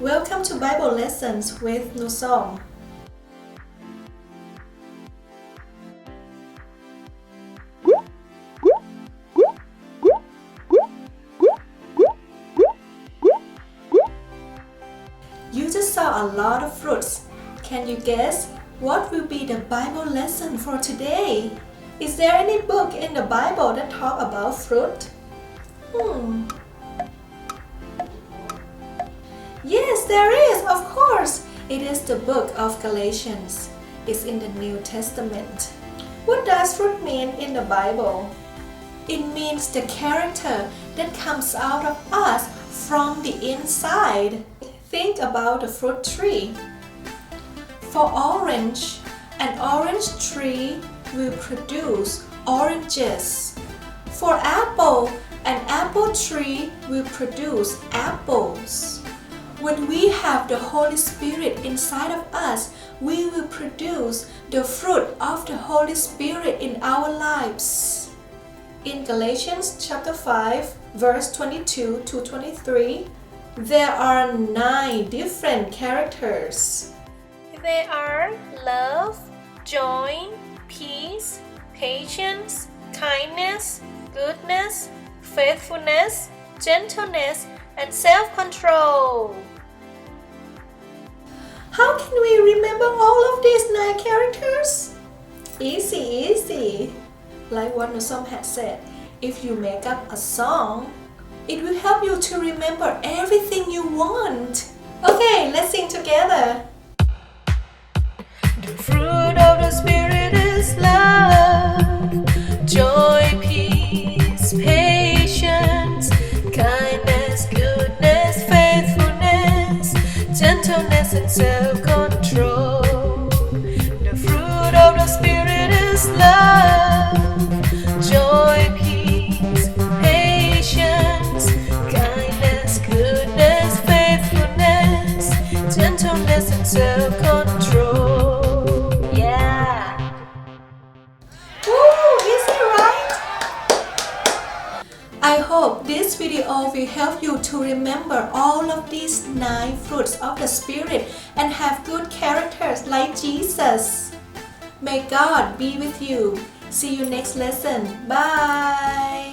Welcome to Bible Lessons with Nu Som. You just saw a lot of fruits. Can you guess what will be the Bible lesson for today? Is there any book in the Bible that talk about fruit? Yes, there is, of course. It is the book of Galatians. It's in the New Testament. What does fruit mean in the Bible? It means the character that comes out of us from the inside. Think about the fruit tree. For orange, an orange tree will produce oranges. For apple, an apple tree will produce apples. When we have the Holy Spirit inside of us, we will produce the fruit of the Holy Spirit in our lives. In Galatians chapter 5, verse 22 to 23, there are 9 different characters. They are love, joy, peace, patience, kindness, goodness, faithfulness, gentleness, and self-control. How can we remember all of these 9 characters? Easy. Like what Nu Som had said, if you make up a song, it will help you to remember everything you want. Okay, let's sing together. The fruit of the Spirit is love, joy, peace, patience, kindness, goodness, faithfulness, gentleness, and self-control. The fruit of the Spirit is love, joy, peace, patience, kindness, goodness, faithfulness, gentleness, and self-control. I hope this video will help you to remember all of these 9 fruits of the Spirit and have good characters like Jesus. May God be with you. See you next lesson. Bye.